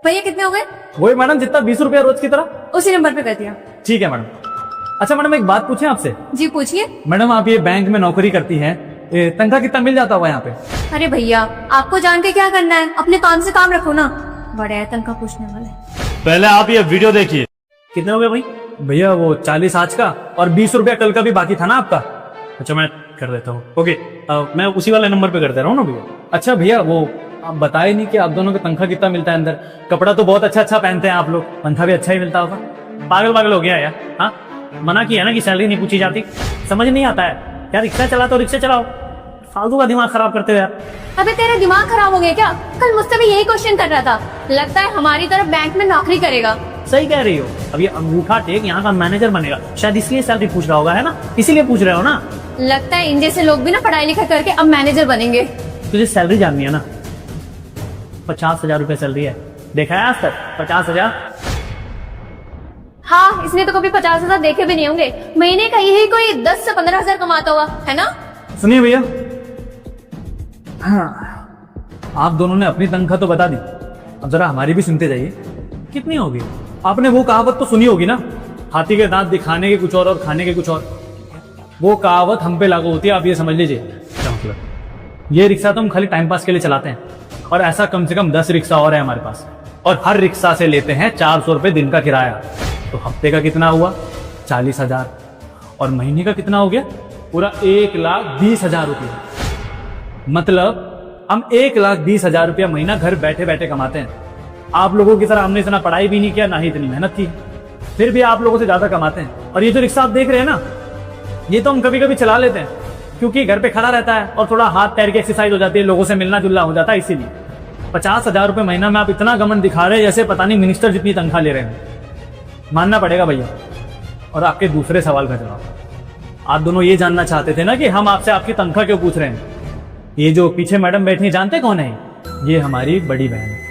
भैया कितने हो गए? वही मैडम जितना 20 रुपया रोज की तरह। उसी नंबर पे कर दिया। ठीक है मैडम। अच्छा मैडम एक बात पूछें आपसे। जी पूछिए। मैडम आप ये बैंक में नौकरी करती हैं, तनख्वाह कितना मिल जाता होगा यहाँ पे? अरे भैया आपको जान के क्या करना है, अपने काम से काम रखो ना। बड़े है तनख्वाह पूछने वाले। पहले आप ये वीडियो देखिए। कितने हो गए भाई? भैया वो 40 आज का और 20 रुपया कल का भी बाकी था ना आपका। अच्छा मैं कर देता हूँ। ओके मैं उसी वाले नंबर पे कर दे रहा हूँ ना भैया। अच्छा भैया वो आप बताए नहीं कि आप दोनों का तनख्वाह कितना मिलता है अंदर। कपड़ा तो बहुत अच्छा अच्छा पहनते हैं आप लोग, तनख्वाह भी अच्छा ही मिलता होगा। पागल हो गया यार। हाँ मना किया ना कि सैलरी नहीं पूछी जाती। समझ नहीं आता है यार, रिक्शा चला तो रिक्शा चलाओ, फालतू का दिमाग खराब करते हो यार। अबे तेरा दिमाग खराब हो गया क्या? कल मुझसे भी यही क्वेश्चन कर रहा था। लगता है हमारी तरफ बैंक में नौकरी करेगा। सही कह रही हो। अब ये अंगूठा टेक यहाँ का मैनेजर बनेगा, शायद इसलिए सैलरी पूछ रहा होगा, है ना? इसीलिए पूछ रहे हो ना। लगता है इन जैसे लोग भी ना पढ़ाई लिखाई करके अब मैनेजर बनेंगे। तुझे सैलरी जाननी है ना? 50,000 रुपए सैलरी है। देखा है आज तक 50,000? हाँ इसने तो कभी 50,000 देखे भी नहीं होंगे। महीने का यही कोई 10 से 15,000 कमाता होगा, है ना? सुनिए भैया, हाँ आप दोनों ने अपनी तनख्वाह तो बता दी, अब जरा हमारी भी सुनते जाइए। कितनी होगी? आपने वो कहावत तो सुनी होगी ना, हाथी के दांत दिखाने के कुछ और खाने के कुछ और। वो कहावत हम पे लागू होती है, आप ये समझ लीजिए। क्या मतलब? ये रिक्शा तो हम खाली टाइम पास के लिए चलाते हैं, और ऐसा कम से कम 10 रिक्शा और है हमारे पास, और हर रिक्शा से लेते हैं 400 रुपए दिन का किराया। तो हफ्ते का कितना हुआ? 40,000। और महीने का कितना हो गया? पूरा 1,20,000 रुपये। मतलब हम 1,20,000 रुपया महीना घर बैठे बैठे कमाते हैं। आप लोगों की तरह हमने इतना पढ़ाई भी नहीं किया, ना ही इतनी मेहनत की, फिर भी आप लोगों से ज्यादा कमाते हैं। और ये जो रिक्शा आप देख रहे हैं ना, ये तो हम कभी कभी चला लेते हैं, क्योंकि घर पे खड़ा रहता है और थोड़ा हाथ पैर की एक्सरसाइज हो जाती है, लोगों से मिलना जुलना हो जाता है, इसीलिए। 50,000 रुपये महीना में आप इतना गमन दिखा रहे हैं जैसे पता नहीं मिनिस्टर जितनी तनख्वाह ले रहे हैं। मानना पड़ेगा भैया। और आपके दूसरे सवाल का जवाब, आप दोनों ये जानना चाहते थे ना कि हम आपसे आपकी तनख्वाह क्यों पूछ रहे हैं। ये जो पीछे मैडम बैठी जानते कौन है? ये हमारी बड़ी बहन है।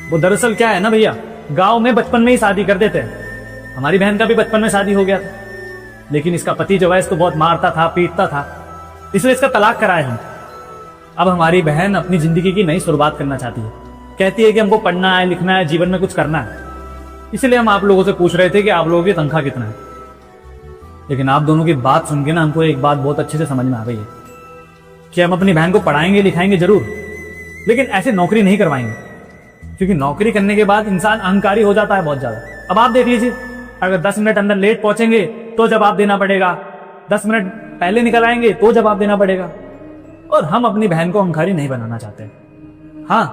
वो दरअसल क्या है ना भैया, गांव में बचपन में ही शादी कर देते हैं। हमारी बहन का भी बचपन में शादी हो गया था, लेकिन इसका पति जो है इसको बहुत मारता था, पीटता था, इसलिए इसका तलाक कराए हम। अब हमारी बहन अपनी जिंदगी की नई शुरुआत करना चाहती है, कहती है कि हमको पढ़ना है, लिखना है, जीवन में कुछ करना है। इसलिए हम आप लोगों से पूछ रहे थे कि आप लोगों की तनख्वाह कितना है। लेकिन आप दोनों की बात सुन के ना हमको एक बात बहुत अच्छे से समझ में आ गई है कि हम अपनी बहन को पढ़ाएंगे लिखाएंगे जरूर, लेकिन ऐसे नौकरी नहीं करवाएंगे, क्योंकि नौकरी करने के बाद इंसान अहंकारी हो जाता है बहुत ज्यादा। अब आप देख लीजिए, अगर 10 मिनट अंदर लेट पहुंचेंगे तो जवाब देना पड़ेगा, 10 मिनट पहले निकल आएंगे तो जवाब देना पड़ेगा, और हम अपनी बहन को अहंकारी नहीं बनाना चाहते। हाँ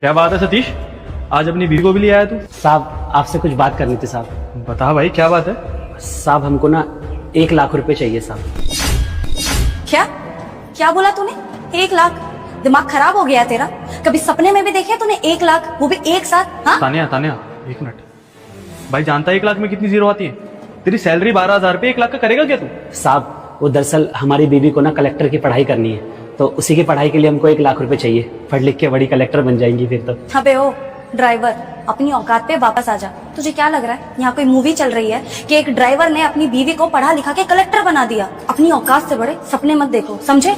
क्या बात है सतीश, आज अपनी बीवी को भी ले आया तू? साहब आपसे कुछ बात करनी थी साहब। बता भाई क्या बात है? साहब हमको ना 1 लाख रुपए चाहिए साहब। क्या क्या बोला तूने? 1 लाख? दिमाग खराब हो गया तेरा? कभी सपने में भी देखे तूने 1 लाख, वो भी एक साथ? हाँ तानिया एक मिनट भाई, जानता है 1 लाख में कितनी जीरो आती है? तेरी सैलरी 12,000 रुपये, 1 लाख का करेगा क्या तू? साहब वो दरअसल हमारी बीवी को ना कलेक्टर की पढ़ाई करनी है, तो उसी की पढ़ाई के लिए हमको 1 लाख रुपए चाहिए। पढ़ लिख के बड़ी कलेक्टर बन जाएंगी फिर तो। अबे ओ ड्राइवर, अपनी औकात पे वापस आ जा। तुझे क्या लग रहा है यहाँ कोई मूवी चल रही है कि एक ड्राइवर ने अपनी बीवी को पढ़ा लिखा के कलेक्टर बना दिया? अपनी औकात से बड़े सपने मत देखो, समझे?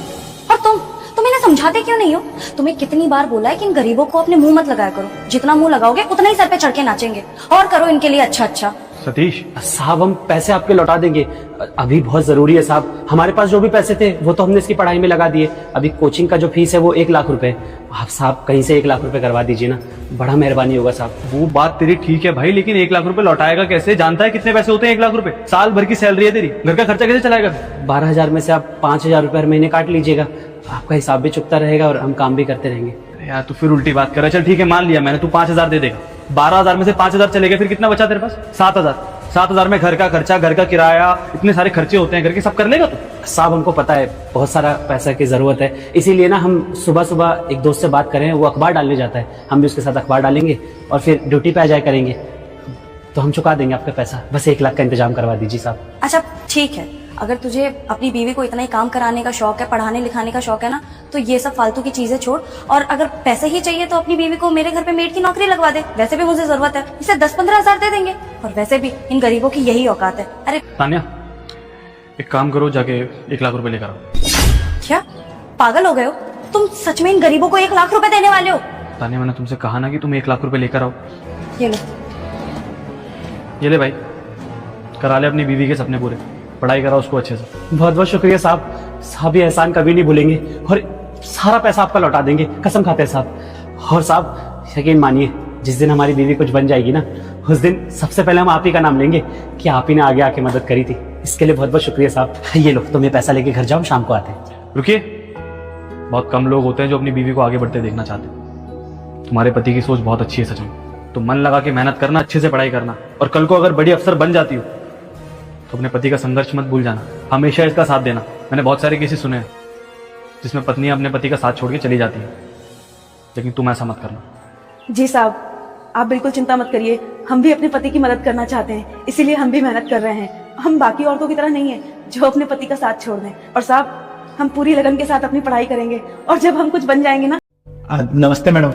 और तुम इन्हें समझाते क्यों नहीं हो? तुम्हें कितनी बार बोला है कि इन गरीबों को अपने मुंह मत लगाया करो, जितना मुंह लगाओगे उतना ही सर पे चढ़ के नाचेंगे। और करो इनके लिए अच्छा अच्छा। सतीश साहब हम पैसे आपके लौटा देंगे, अभी बहुत जरूरी है साहब। हमारे पास जो भी पैसे थे वो तो हमने इसकी पढ़ाई में लगा दिए। अभी कोचिंग का जो फीस है वो 1 लाख रुपए। आप साहब कहीं से 1 लाख रुपए करवा दीजिए ना, बड़ा मेहरबानी होगा साहब। वो बात तेरी ठीक है भाई, लेकिन 1 लाख रुपए लौटाएगा कैसे? जानता है कितने पैसे होते हैं 1 लाख रुपए? साल भर की सैलरी है तेरी, घर का खर्चा कैसे चलाएगा? 12,000 में से आप 5,000 रुपए हर महीने काट लीजिएगा, आपका हिसाब भी चुकता रहेगा और हम काम भी करते रहेंगे। यार तू फिर उल्टी बात कर रहा है। चल ठीक है मान लिया मैंने, तू 5,000 दे देगा। 12,000 में से 5,000 चलेगा, फिर कितना बचा तेरे पास? 7,000। 7,000 में घर का खर्चा, घर का किराया, इतने सारे खर्चे होते हैं घर के, सब कर लेगा तू? साहब हमको पता है बहुत सारा पैसा की जरूरत है, इसीलिए ना हम सुबह सुबह एक दोस्त से बात करें, वो अखबार डालने जाता है, हम भी उसके साथ अखबार डालेंगे और फिर ड्यूटी पे आ जाया करेंगे, तो हम चुका देंगे आपका पैसा। बस 1 लाख का इंतजाम करवा दीजिए साहब। अच्छा ठीक है, अगर तुझे अपनी बीवी को इतना ही काम कराने का शौक है, पढ़ाने लिखाने का शौक है ना, तो ये सब फालतू की चीजें छोड़, और अगर पैसे ही चाहिए तो अपनी बीवी को मेरे घर पे मेड की नौकरी लगवा दे। वैसे भी मुझे जरूरत है, इसे 10-15 हज़ार दे देंगे, और वैसे भी इन गरीबों की यही औकात है। अरे तानिया एक काम करो, जाके 1 लाख रुपए लेकर आओ। क्या पागल हो गए हो तुम? सच में इन गरीबों को 1 लाख रुपए देने वाले हो? तानिया, मैंने तुमसे कहा ना कि तुम 1 लाख रुपए लेकर आओ। ये लो। ये ले भाई, करा ले अपनी बीवी के सपने पूरे, पढ़ाई कराओ उसको अच्छे से। बहुत बहुत शुक्रिया साहब। साहब ये एहसान कभी नहीं भूलेंगे और सारा पैसा आपका लौटा देंगे, कसम खाते हैं साहब। और साहब यकीन मानिए, जिस दिन हमारी बीवी कुछ बन जाएगी ना, उस दिन सबसे पहले हम आप ही का नाम लेंगे कि आप ही ने आगे आके मदद करी थी। इसके लिए बहुत बहुत शुक्रिया साहब। ये लो, तुम ये पैसा लेके घर जाओ, शाम को आते हैं। रुकिए, बहुत कम लोग होते हैं जो अपनी बीवी को आगे बढ़ते देखना चाहते हैं। तुम्हारे पति की सोच बहुत अच्छी है सच में। तो मन लगा के मेहनत करना, अच्छे से पढ़ाई करना, और कल को अगर बड़ी अफसर बन जाती हो तो अपने पति का संघर्ष मत भूल जाना, हमेशा इसका साथ देना। मैंने बहुत सारे केसेस सुने हैं जिसमें पत्नियां अपने पति का साथ छोड़ के चली जाती हैं, लेकिन तुम ऐसा मत करना। जी साहब, आप बिल्कुल चिंता मत करिए, हम भी अपने पति की मदद करना चाहते हैं, इसीलिए हम भी मेहनत कर रहे हैं। हम बाकी औरतों की तरह नहीं है जो अपने पति का साथ छोड़ दें। और साहब, हम पूरी लगन के साथ अपनी पढ़ाई करेंगे, और जब हम कुछ बन जाएंगे ना। नमस्ते मैडम।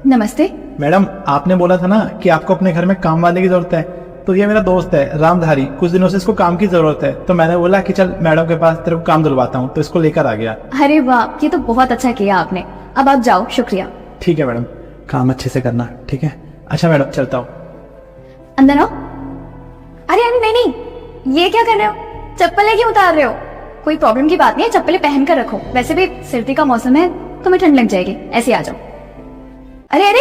नमस्ते। मैडम, आपने बोला था ना कि आपको अपने घर में काम वाले की जरूरत है, तो ये मेरा दोस्त है रामधारी, कुछ दिनों से इसको काम की जरूरत है, तो मैंने बोला कि चल मैडम के पास तेरे को काम दिलवाता हूँ, तो इसको लेकर आ गया। अरे वाह, ये तो बहुत अच्छा किया आपने। अब आप जाओ, शुक्रिया। ठीक है मैडम, काम अच्छे से करना, ठीक है? अच्छा मैडम, चलता हूँ। अंदर आओ। अरे अरे नहीं नहीं, ये क्या कर रहे हो? चप्पलें क्यों उतार रहे हो? कोई प्रॉब्लम की बात नहीं है, चप्पलें पहन कर रखो। वैसे भी सर्दी का मौसम है, तुम्हें ठंड लग जाएगी। ऐसे आ जाओ। अरे अरे,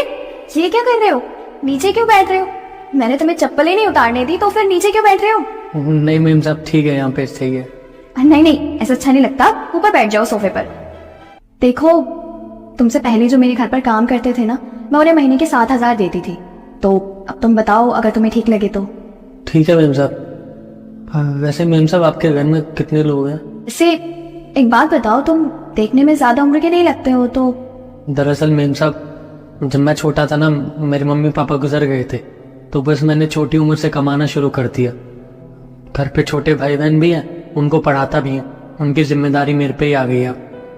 ये क्या कर रहे हो? नीचे क्यों बैठ रहे हो? मैंने तुम्हें चप्पलें नहीं उतारने दी, तो फिर नीचे क्यों बैठ रहे हो? नहीं मैम साहब, ठीक है, यहाँ पे सही है। नहीं नहीं, ऐसा अच्छा नहीं लगता। ऊपर बैठ जाओ सोफे पर। देखो, तुमसे पहले जो मेरे घर पर काम करते थे ना, मैं उन्हें महीने के 7,000 देती थी। तो अब तुम बताओ, अगर तुम्हें ठीक लगे तो। ठीक है मैम साहब। वैसे मैम साहब, आपके घर में कितने लोग हैं? वैसे एक बात बताओ, तुम देखने में ज्यादा उम्र के नहीं लगते हो। तो दरअसल मैम साहब, जब मैं छोटा था ना, मेरे मम्मी पापा गुजर गए थे, तो बस मैंने छोटी उम्र से कमाना शुरू कर दिया। घर पे छोटे भाई बहन भी हैं, उनको पढ़ाता भी है, उनकी जिम्मेदारी मेरे पे ही आ गई है।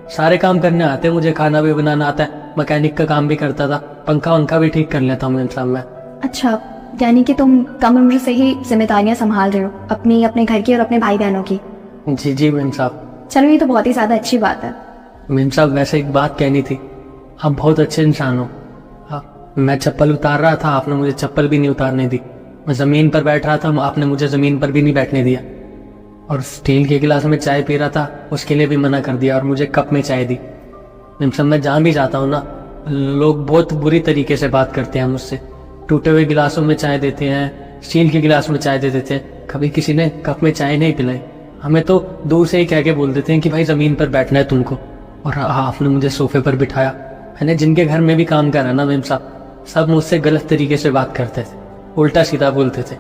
सारे काम करने आते हैं मुझे, खाना भी बनाना आता है, मैकेनिक का काम भी करता था, पंखा वंखा भी ठीक कर लेता हूँ मैम साहब मैं। अच्छा, यानी कि तुम कम उम्र से ही जिम्मेदारियां संभाल रहे हो, अपनी, अपने घर की और अपने भाई बहनों की। जी जी मैम साहब। चलो, ये तो बहुत ही ज्यादा अच्छी बात है। मैम साहब, वैसे एक बात कहनी थी, आप बहुत अच्छे इंसान हो। मैं चप्पल उतार रहा था, आपने मुझे चप्पल भी नहीं उतारने दी। मैं जमीन पर बैठ रहा था, आपने मुझे जमीन पर भी नहीं बैठने दिया। और स्टील के गिलास में चाय पी रहा था, उसके लिए भी मना कर दिया, और मुझे कप में चाय दी। मैम साहब, मैं जहाँ भी जाता हूँ ना, लोग बहुत बुरी तरीके से बात करते हैं मुझसे। टूटे हुए गिलासों में चाय देते हैं, स्टील के गिलास में चाय दे देते हैं, कभी किसी ने कप में चाय नहीं पिलाई। हमें तो दूर से ही कह के बोल देते हैं कि भाई जमीन पर बैठना है तुमको, और आपने मुझे सोफे पर बिठाया। मैंने जिनके घर में भी काम करा ना मैम साहब, सब मुझसे गलत तरीके से बात करते थे, उल्टा सीधा बोलते थे।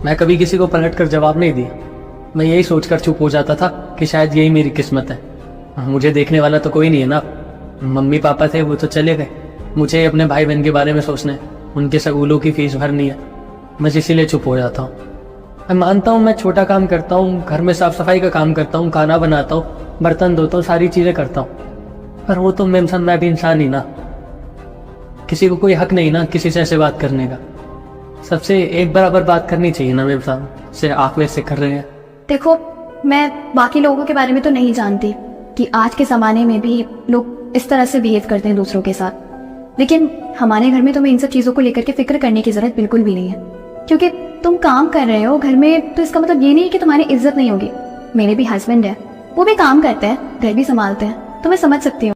मैं कभी किसी को पलट कर जवाब नहीं दिया। मैं यही सोचकर चुप हो जाता था कि शायद यही मेरी किस्मत है। मुझे देखने वाला तो कोई नहीं है ना। मम्मी पापा थे, वो तो चले गए, मुझे अपने भाई बहन के बारे में सोचना है, उनके स्कूलों की फीस भरनी है। मैं इसीलिए चुप हो जाता हूँ। मैं मानता हूँ मैं छोटा काम करता हूँ, घर में साफ सफाई का काम करता हूँ, खाना बनाता हूँ, बर्तन धोता हूँ, सारी चीजें करता हूँ, पर वो तो मैम साहब, मैं भी इंसान ही ना। किसी को कोई हक नहीं ना किसी से ऐसे बात करने का। सबसे एक बराबर बात करनी चाहिए ना मैम साहब, से आप वैसे कर रहे हैं। देखो, मैं बाकी लोगों के बारे में तो नहीं जानती कि आज के जमाने में भी लोग इस तरह से बिहेव करते हैं दूसरों के साथ, लेकिन हमारे घर में तुम्हें इन सब चीजों को लेकर के फिक्र करने की जरूरत बिल्कुल भी नहीं है। क्योंकि तुम काम कर रहे हो घर में, तो इसका मतलब ये नहीं है कि तुम्हारी इज्जत नहीं होगी। मेरे भी हस्बैंड है, वो भी काम करते हैं, घर भी संभालते हैं, तो मैं समझ सकती हूँ।